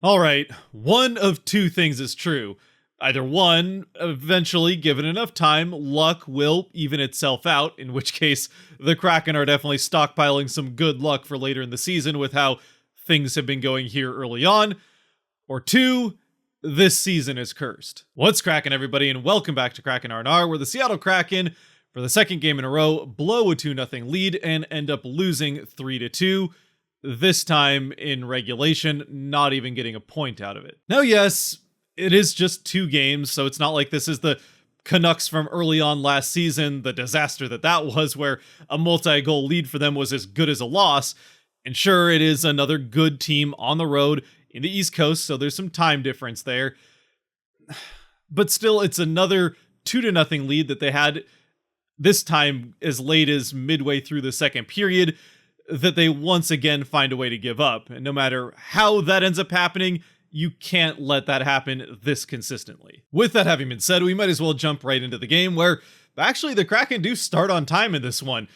All right, one of two things is true. Either one, eventually, given enough time, luck will even itself out, in which case the Kraken are definitely stockpiling some good luck for later in the season with how things have been going here early on. Or two, this season is cursed. What's cracking, everybody, and welcome back to Kraken R&R, where the Seattle Kraken, for the second game in a row, blow a 2-0 lead and end up losing 3-2. This time in regulation, not even getting a point out of it. Now, yes, it is just 2 games, so it's not like this is the Canucks from early on last season, the disaster that was, where a multi-goal lead for them was as good as a loss. And sure, it is another good team on the road in the East Coast, so there's some time difference there. But still, it's another 2-0 lead that they had this time as late as midway through the second period that they once again find a way to give up. And no matter how that ends up happening, you can't let that happen this consistently. With that having been said, we might as well jump right into the game, where actually the Kraken do start on time in this one.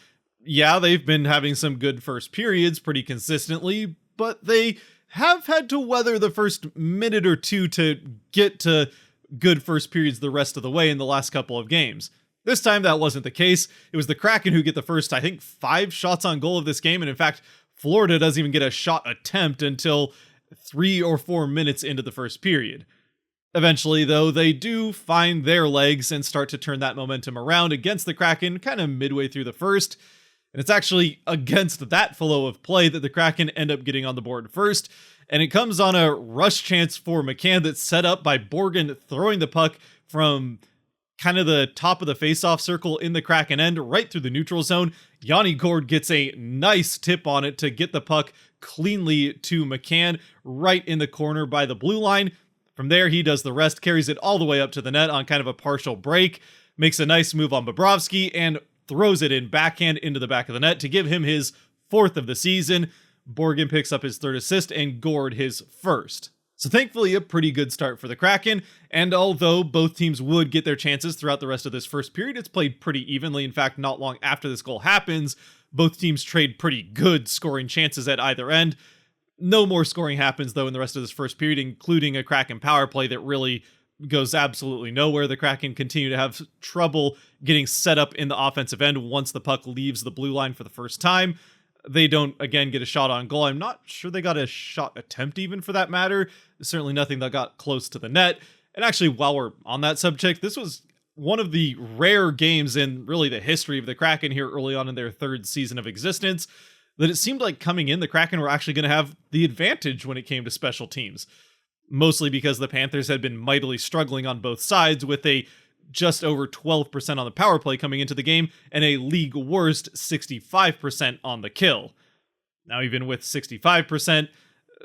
Yeah, they've been having some good first periods pretty consistently, but they have had to weather the first minute or two to get to good first periods the rest of the way in the last couple of games. This time that wasn't the case. It was the Kraken who get the first, I think, 5 shots on goal of this game, and in fact, Florida doesn't even get a shot attempt until 3 or 4 minutes into the first period. Eventually, though, they do find their legs and start to turn that momentum around against the Kraken kind of midway through the first. And it's actually against that flow of play that the Kraken end up getting on the board first. And it comes on a rush chance for McCann that's set up by Borgen throwing the puck from kind of the top of the faceoff circle in the Kraken end right through the neutral zone. Yanni Gourde gets a nice tip on it to get the puck cleanly to McCann right in the corner by the blue line. From there, he does the rest, carries it all the way up to the net on kind of a partial break, makes a nice move on Bobrovsky, and throws it in backhand into the back of the net to give him his 4th of the season. Borgen picks up his 3rd assist and Gourde his 1st. So thankfully, a pretty good start for the Kraken, and although both teams would get their chances throughout the rest of this first period, it's played pretty evenly. In fact, not long after this goal happens, both teams trade pretty good scoring chances at either end. No more scoring happens, though, in the rest of this first period, including a Kraken power play that really goes absolutely nowhere. The Kraken continue to have trouble getting set up in the offensive end once the puck leaves the blue line for the first time. They don't, again, get a shot on goal. I'm not sure they got a shot attempt even for that matter. Certainly nothing that got close to the net. And actually, while we're on that subject, this was one of the rare games in really the history of the Kraken here early on in their 3rd season of existence that it seemed like coming in, the Kraken were actually going to have the advantage when it came to special teams. Mostly because the Panthers had been mightily struggling on both sides with a just over 12% on the power play coming into the game and a league worst 65% on the kill. Now, even with 65%,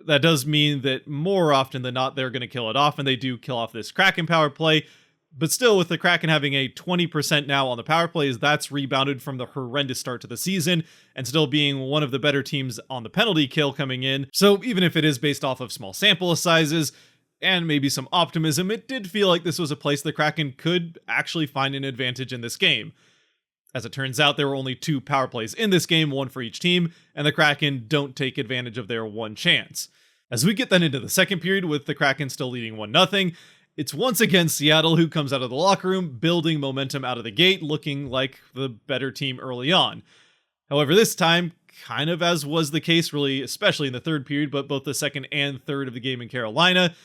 that does mean that more often than not, they're going to kill it off, and they do kill off this Kraken power play. But still, with the Kraken having a 20% now on the power plays, that's rebounded from the horrendous start to the season, and still being one of the better teams on the penalty kill coming in. So even if it is based off of small sample sizes, and maybe some optimism, it did feel like this was a place the Kraken could actually find an advantage in this game. As it turns out, there were only 2 power plays in this game, 1 for each team, and the Kraken don't take advantage of their 1 chance. As we get then into the second period with the Kraken still leading 1-0, it's once again Seattle who comes out of the locker room, building momentum out of the gate, looking like the better team early on. However, this time, kind of as was the case really, especially in the 3rd period, but both the 2nd and 3rd of the game in Carolina,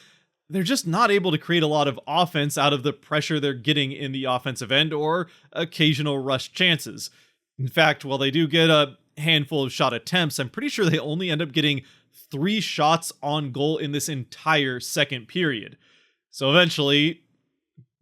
they're just not able to create a lot of offense out of the pressure they're getting in the offensive end or occasional rush chances. In fact, while they do get a handful of shot attempts, I'm pretty sure they only end up getting 3 shots on goal in this entire second period. So eventually,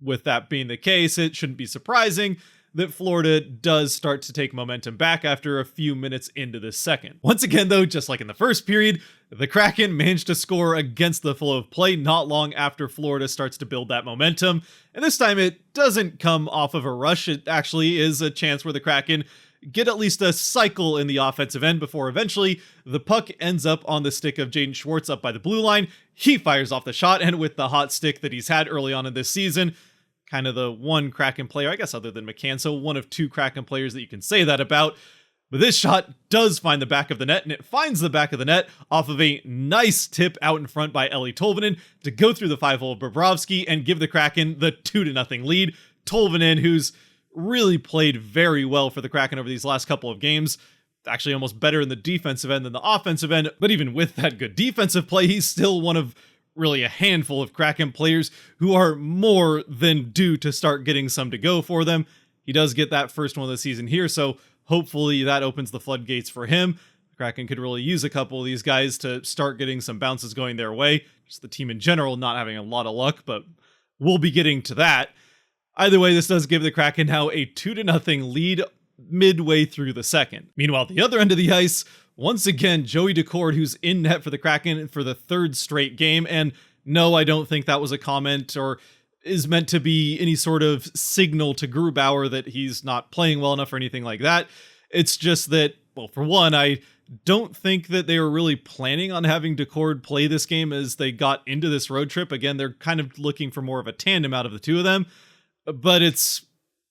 with that being the case, it shouldn't be surprising that Florida does start to take momentum back after a few minutes into the second. Once again, though, just like in the first period, the Kraken managed to score against the flow of play not long after Florida starts to build that momentum. And this time it doesn't come off of a rush. It actually is a chance where the Kraken get at least a cycle in the offensive end before eventually the puck ends up on the stick of Jaden Schwartz up by the blue line. He fires off the shot, and with the hot stick that he's had early on in this season, kind of the one Kraken player, I guess, other than McCann, so one of 2 Kraken players that you can say that about. But this shot does find the back of the net, and it finds the back of the net off of a nice tip out in front by Eli Tolvanen to go through the 5-hole of Bobrovsky and give the Kraken the 2-0 lead. Tolvanen, who's really played very well for the Kraken over these last couple of games, actually almost better in the defensive end than the offensive end, but even with that good defensive play, he's still one of really a handful of Kraken players who are more than due to start getting some to go for them. He does get that first one of the season here, so hopefully that opens the floodgates for him. The Kraken could really use a couple of these guys to start getting some bounces going their way. Just the team in general not having a lot of luck, but we'll be getting to that. Either way, this does give the Kraken now a 2-0 lead midway through the second. Meanwhile, at the other end of the ice, once again, Joey Daccord, who's in net for the Kraken for the third straight game. And no, I don't think that was a comment or is meant to be any sort of signal to Grubauer that he's not playing well enough or anything like that. It's just that, well, for one, I don't think that they were really planning on having Daccord play this game as they got into this road trip. Again, they're kind of looking for more of a tandem out of the two of them, but it's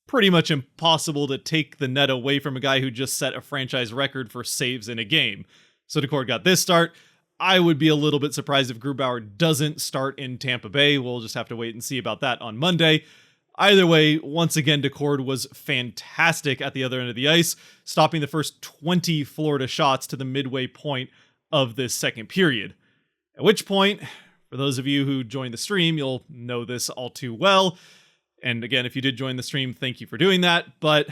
pretty much impossible to take the net away from a guy who just set a franchise record for saves in a game. So Daccord got this start. I would be a little bit surprised if Grubauer doesn't start in Tampa Bay. We'll just have to wait and see about that on Monday. Either way, once again, Daccord was fantastic at the other end of the ice, stopping the first 20 Florida shots to the midway point of this second period. At which point, for those of you who joined the stream, you'll know this all too well. And again, if you did join the stream, thank you for doing that. But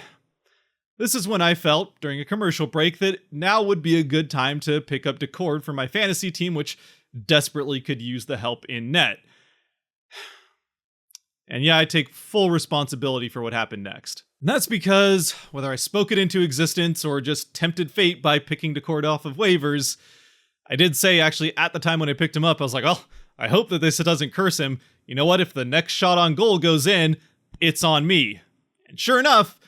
this is when I felt, during a commercial break, that now would be a good time to pick up Daccord for my fantasy team, which desperately could use the help in net. And yeah, I take full responsibility for what happened next. And that's because, whether I spoke it into existence or just tempted fate by picking Daccord off of waivers, I did say, actually, at the time when I picked him up, I was like, oh, I hope that this doesn't curse him. You know what? If the next shot on goal goes in, it's on me. And sure enough,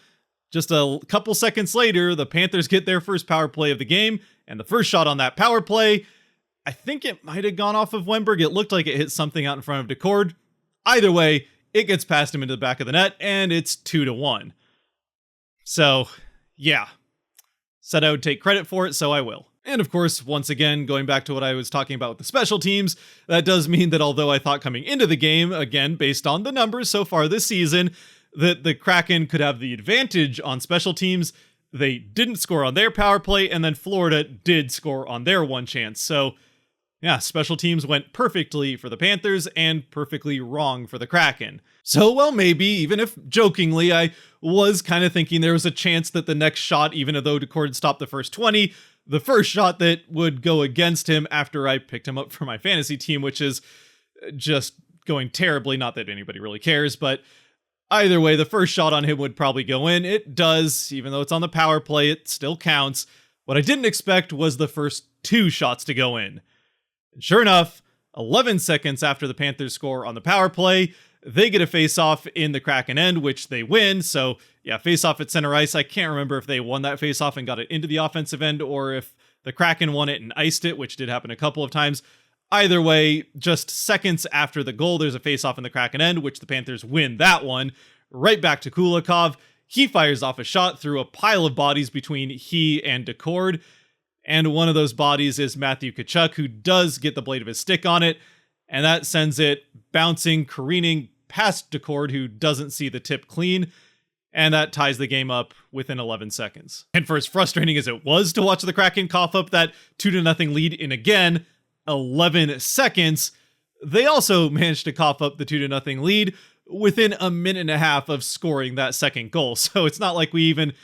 just a couple seconds later, the Panthers get their first power play of the game, and the first shot on that power play, I think it might have gone off of Wennberg. It looked like it hit something out in front of Daccord. Either way, it gets past him into the back of the net, and it's 2-1. So, yeah. Said I would take credit for it, so I will. And of course, once again, going back to what I was talking about with the special teams, that does mean that although I thought coming into the game, again, based on the numbers so far this season, that the Kraken could have the advantage on special teams, they didn't score on their power play, and then Florida did score on their one chance. So, yeah, special teams went perfectly for the Panthers and perfectly wrong for the Kraken. So, well, maybe, even if jokingly, I was kind of thinking there was a chance that the next shot, even though Daccord stopped the first 20, the first shot that would go against him after I picked him up for my fantasy team, which is just going terribly, not that anybody really cares, but either way, the first shot on him would probably go in. It does, even though it's on the power play, it still counts. What I didn't expect was the first two shots to go in. And sure enough, 11 seconds after the Panthers score on the power play, they get a face-off in the Kraken end, which they win. So, yeah, face-off at center ice. I can't remember if they won that face-off and got it into the offensive end, or if the Kraken won it and iced it, which did happen a couple of times. Either way, just seconds after the goal, there's a face-off in the Kraken end, which the Panthers win that one. Right back to Kulikov. He fires off a shot through a pile of bodies between he and Daccord. And one of those bodies is Matthew Tkachuk, who does get the blade of his stick on it. And that sends it bouncing, careening past Daccord, who doesn't see the tip clean. And that ties the game up within 11 seconds. And for as frustrating as it was to watch the Kraken cough up that 2-0 lead in, again, 11 seconds, they also managed to cough up the 2-0 lead within a minute and a half of scoring that second goal. So it's not like we even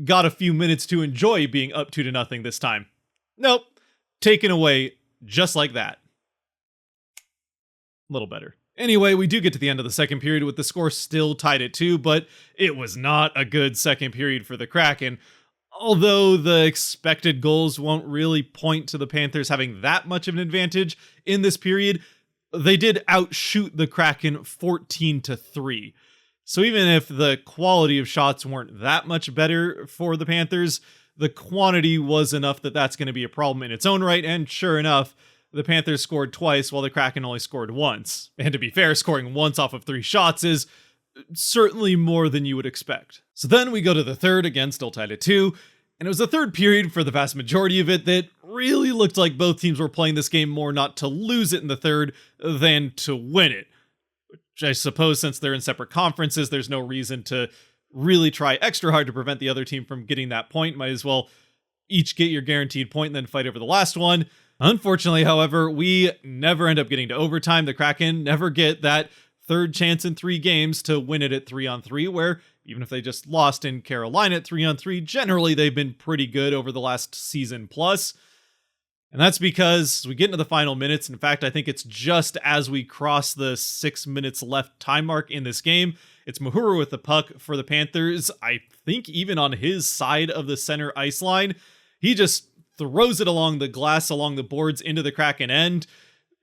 got a few minutes to enjoy being up 2-0 this time. Nope. Taken away just like that. A little better. Anyway, we do get to the end of the second period with the score still tied at 2, but it was not a good second period for the Kraken. Although the expected goals won't really point to the Panthers having that much of an advantage in this period, they did outshoot the Kraken 14-3. So even if the quality of shots weren't that much better for the Panthers, the quantity was enough that that's going to be a problem in its own right, and sure enough, the Panthers scored twice while the Kraken only scored once. And to be fair, scoring once off of 3 shots is certainly more than you would expect. So then we go to the third, again still tied at 2, And it was the third period for the vast majority of it that really looked like both teams were playing this game more not to lose it in the third than to win it. Which I suppose since they're in separate conferences, there's no reason to really try extra hard to prevent the other team from getting that point. Might as well each get your guaranteed point and then fight over the last one. Unfortunately, however, we never end up getting to overtime. The Kraken never get that third chance in 3 games to win it at 3-on-3, where even if they just lost in Carolina at 3-on-3, generally they've been pretty good over the last season plus. And that's because we get into the final minutes. In fact, I think it's just as we cross the 6 minutes left time mark in this game. It's Mahura with the puck for the Panthers. I think even on his side of the center ice line, he just throws it along the glass, along the boards into the Kraken end,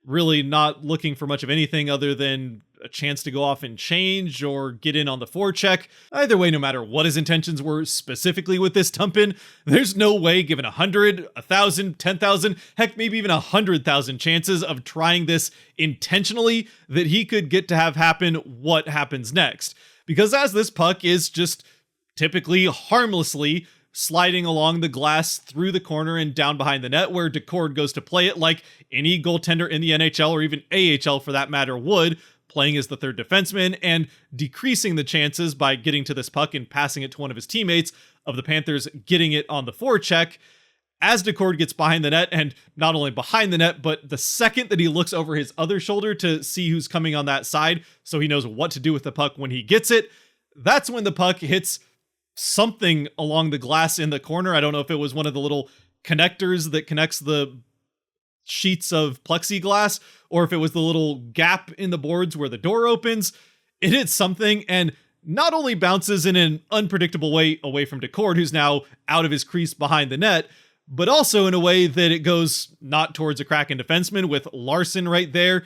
really not looking for much of anything other than a chance to go off and change or get in on the forecheck. Either way, no matter what his intentions were specifically with this dump in, there's no way, given 100, 1,000, 10,000, heck, maybe even 100,000 chances of trying this intentionally, that he could get to have happen what happens next. Because as this puck is just typically harmlessly sliding along the glass through the corner and down behind the net, where Decord goes to play it like any goaltender in the NHL or even AHL for that matter would, playing as the third defenseman and decreasing the chances by getting to this puck and passing it to one of his teammates of the Panthers getting it on the forecheck. As Decord gets behind the net, and not only behind the net, but the second that he looks over his other shoulder to see who's coming on that side so he knows what to do with the puck when he gets it, that's when the puck hits something along the glass in the corner. I don't know if it was one of the little connectors that connects the sheets of plexiglass, or if it was the little gap in the boards where the door opens. It hits something and not only bounces in an unpredictable way away from Decord, who's now out of his crease behind the net, but also in a way that it goes not towards a Kraken defenseman with Larson right there,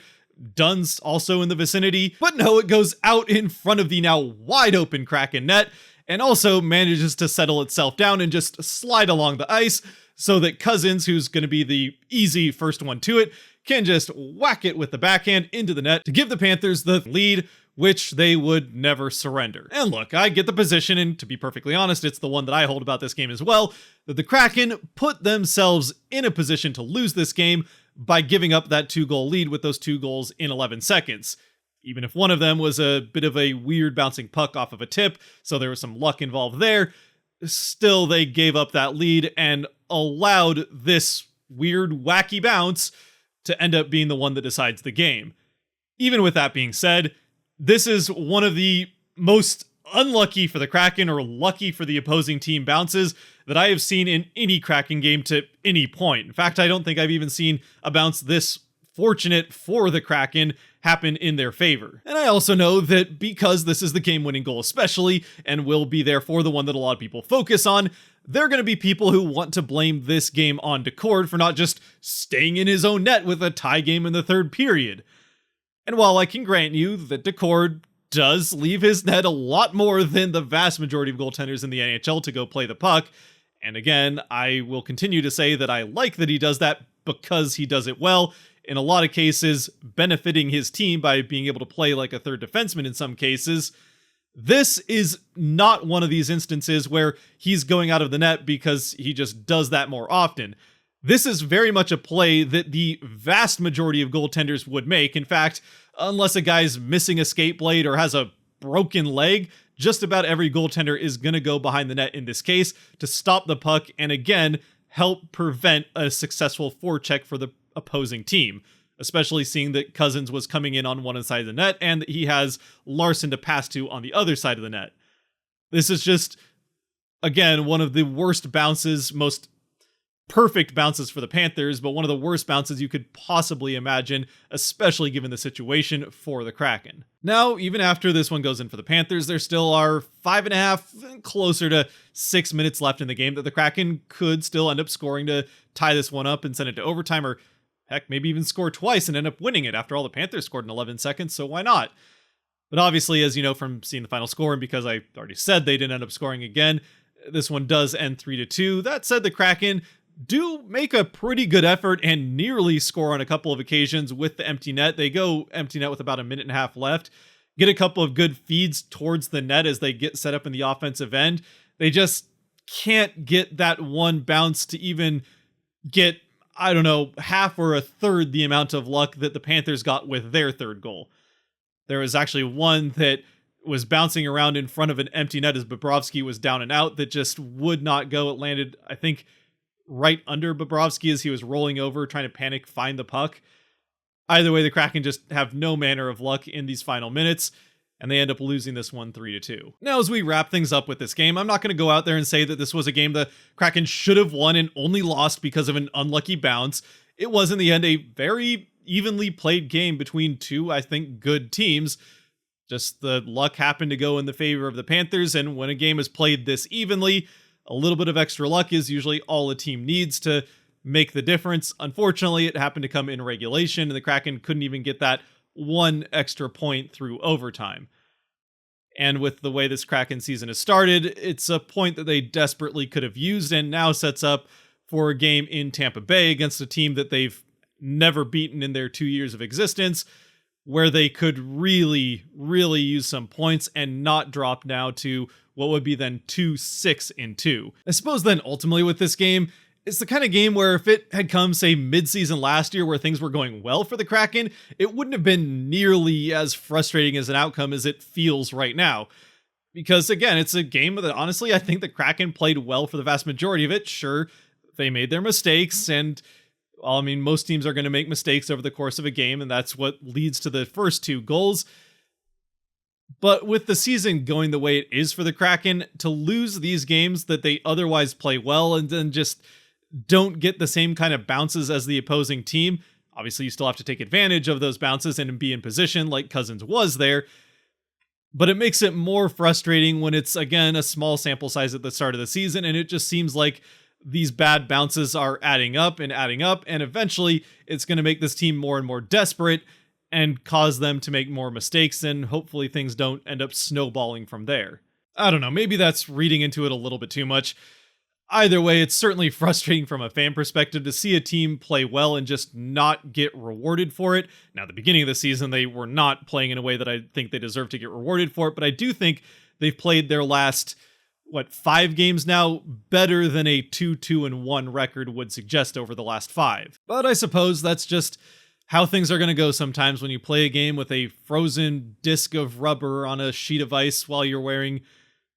Dunn's also in the vicinity, but no, it goes out in front of the now wide open Kraken net, and also manages to settle itself down and just slide along the ice so that Cousins, who's going to be the easy first one to it, can just whack it with the backhand into the net to give the Panthers the lead, which they would never surrender. And look, I get the position, and to be perfectly honest, it's the one that I hold about this game as well, that the Kraken put themselves in a position to lose this game by giving up that 2-goal lead with those 2 goals in 11 seconds. Even if one of them was a bit of a weird bouncing puck off of a tip, so there was some luck involved there, still they gave up that lead and allowed this weird, wacky bounce to end up being the one that decides the game. Even with that being said, this is one of the most unlucky for the Kraken or lucky for the opposing team bounces that I have seen in any Kraken game to any point. In fact, I don't think I've even seen a bounce this fortunate for the Kraken happen in their favor. And I also know that because this is the game-winning goal especially, and will be therefore the one that a lot of people focus on, there are going to be people who want to blame this game on Decord for not just staying in his own net with a tie game in the third period. And while I can grant you that Decord does leave his net a lot more than the vast majority of goaltenders in the NHL to go play the puck, and again, I will continue to say that I like that he does that because he does it well, in a lot of cases benefiting his team by being able to play like a third defenseman in some cases. This is not one of these instances where he's going out of the net because he just does that more often. This is very much a play that the vast majority of goaltenders would make. In fact, unless a guy's missing a skate blade or has a broken leg, just about every goaltender is going to go behind the net in this case to stop the puck and again help prevent a successful forecheck for the opposing team, especially seeing that Cousins was coming in on one side of the net and that he has Larson to pass to on the other side of the net. This is just, again, one of the worst bounces, most perfect bounces for the Panthers, but one of the worst bounces you could possibly imagine, especially given the situation for the Kraken. Now, even after this one goes in for the Panthers, there still are 5.5, closer to 6 minutes left in the game that the Kraken could still end up scoring to tie this one up and send it to overtime, or heck, maybe even score twice and end up winning it. After all, the Panthers scored in 11 seconds, so why not? But obviously, as you know from seeing the final score, and because I already said they didn't end up scoring again, this one does end 3-2. That said, the Kraken do make a pretty good effort and nearly score on a couple of occasions with the empty net. They go empty net with about a minute and a half left, get a couple of good feeds towards the net as they get set up in the offensive end. They just can't get that one bounce to even get, I don't know, half or a third the amount of luck that the Panthers got with their third goal. There was actually one that was bouncing around in front of an empty net as Bobrovsky was down and out that just would not go. It landed, I think, right under Bobrovsky as he was rolling over, trying to panic, find the puck. Either way, the Kraken just have no manner of luck in these final minutes, and they end up losing this one 3-2. Now, as we wrap things up with this game, I'm not going to go out there and say that this was a game the Kraken should have won and only lost because of an unlucky bounce. It was, in the end, a very evenly played game between two, I think, good teams. Just the luck happened to go in the favor of the Panthers, and when a game is played this evenly, a little bit of extra luck is usually all a team needs to make the difference. Unfortunately, it happened to come in regulation, and the Kraken couldn't even get that one extra point through overtime. And with the way this Kraken season has started, it's a point that they desperately could have used, and now sets up for a game in Tampa Bay against a team that they've never beaten in their 2 years of existence, where they could really use some points and not drop now to what would be then 2-6-2. I suppose then ultimately with this game, it's the kind of game where if it had come, say, mid-season last year where things were going well for the Kraken, it wouldn't have been nearly as frustrating as an outcome as it feels right now. Because again, it's a game that honestly, I think the Kraken played well for the vast majority of it. Sure, they made their mistakes, and well, I mean, most teams are going to make mistakes over the course of a game, and that's what leads to the first two goals. But with the season going the way it is for the Kraken, to lose these games that they otherwise play well and then just don't get the same kind of bounces as the opposing team, obviously you still have to take advantage of those bounces and be in position like Cousins was there. But it makes it more frustrating when it's, again, a small sample size at the start of the season, and it just seems like these bad bounces are adding up, and eventually it's going to make this team more and more desperate and cause them to make more mistakes, and hopefully things don't end up snowballing from there. I don't know, maybe that's reading into it a little bit too much. Either way, it's certainly frustrating from a fan perspective to see a team play well and just not get rewarded for it. Now, at the beginning of the season, they were not playing in a way that I think they deserve to get rewarded for it, but I do think they've played their last 5 games now better than a 2-2-1 record would suggest over the last 5. But I suppose that's just how things are going to go sometimes when you play a game with a frozen disc of rubber on a sheet of ice while you're wearing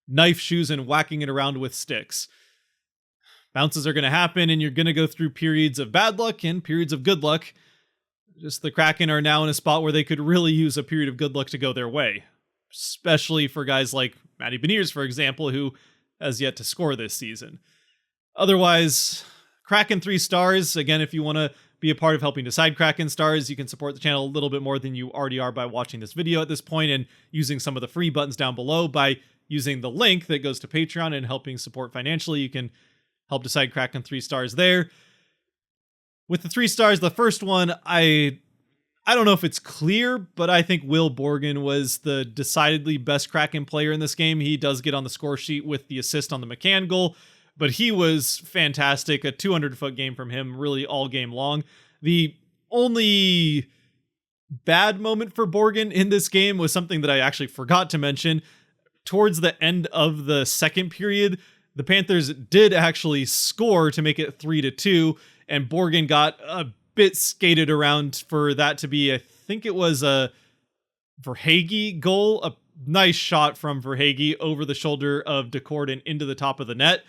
knife shoes and whacking it around with sticks. Bounces are going to happen, and you're going to go through periods of bad luck and periods of good luck. Just the Kraken are now in a spot where they could really use a period of good luck to go their way. Especially for guys like Matty Beniers, for example, who has yet to score this season. Otherwise, Kraken 3 stars. Again, if you want to be a part of helping decide Kraken stars, you can support the channel a little bit more than you already are by watching this video at this point and using some of the free buttons down below. By using the link that goes to Patreon and helping support financially, you can help decide Kraken 3 stars there. With the 3 stars, the first one, I don't know if it's clear, but I think Will Borgen was the decidedly best Kraken player in this game. He does get on the score sheet with the assist on the McCann goal, but he was fantastic. A 200-foot game from him, really all game long. The only bad moment for Borgen in this game was something that I actually forgot to mention. Towards the end of the second period, the Panthers did actually score to make it 3-2, and Borgen got a bit skated around for that to be, I think it was a Verhaeghe goal, a nice shot from Verhaeghe over the shoulder of Decord and into the top of the net.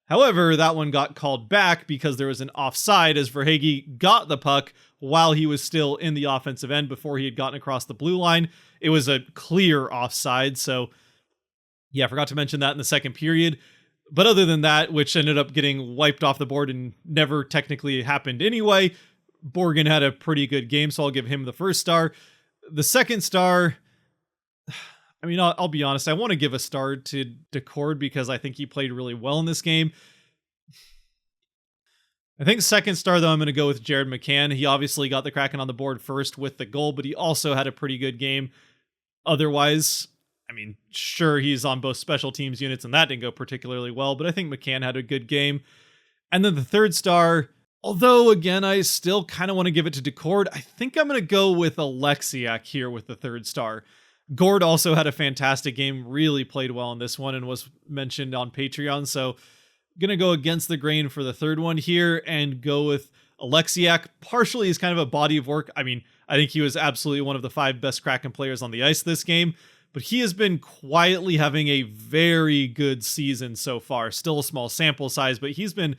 However, that one got called back because there was an offside as Verhaeghe got the puck while he was still in the offensive end before he had gotten across the blue line. It was a clear offside, so yeah, I forgot to mention that in the second period. But other than that, which ended up getting wiped off the board and never technically happened anyway, Borgen had a pretty good game, so I'll give him the first star. The second star, I mean, I'll be honest, I want to give a star to Decord because I think he played really well in this game. I think second star, though, I'm going to go with Jared McCann. He obviously got the Kraken on the board first with the goal, but he also had a pretty good game. Otherwise, I mean, sure, he's on both special teams units, and that didn't go particularly well, but I think McCann had a good game. And then the third star, although, again, I still kind of want to give it to Decord, I think I'm going to go with Alexiak here with the third star. Gord also had a fantastic game, really played well in this one, and was mentioned on Patreon, so Gonna go against the grain for the third one here and go with Alexiak. Partially is kind of a body of work. I mean, I think he was absolutely one of the 5 best Kraken players on the ice this game, but he has been quietly having a very good season so far. Still a small sample size, but he's been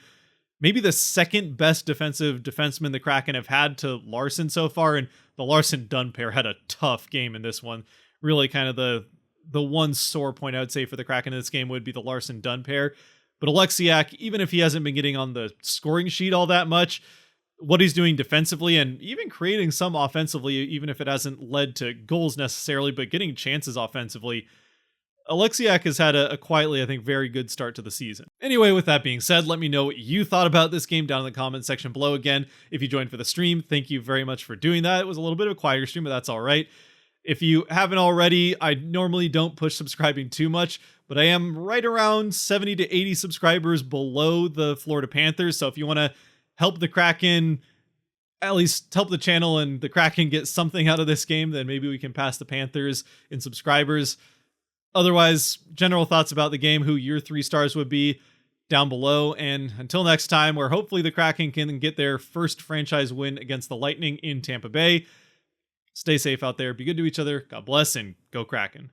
maybe the second best defensive defenseman the Kraken have had to Larson so far, and the Larson-Dunn pair had a tough game in this one. Really kind of the one sore point I would say for the Kraken in this game would be the Larson-Dunn pair. But Alexiak, even if he hasn't been getting on the scoring sheet all that much, what he's doing defensively and even creating some offensively, even if it hasn't led to goals necessarily, but getting chances offensively, Alexiak has had a quietly, I think, very good start to the season. Anyway, with that being said, let me know what you thought about this game down in the comment section below. Again, if you joined for the stream, thank you very much for doing that. It was a little bit of a quieter stream, but that's all right. If you haven't already, I normally don't push subscribing too much, but I am right around 70 to 80 subscribers below the Florida Panthers. So if you want to help the Kraken, at least help the channel and the Kraken get something out of this game, then maybe we can pass the Panthers in subscribers. Otherwise, general thoughts about the game, who your 3 stars would be, down below. And until next time, where hopefully the Kraken can get their first franchise win against the Lightning in Tampa Bay. Stay safe out there. Be good to each other. God bless, and go Kraken.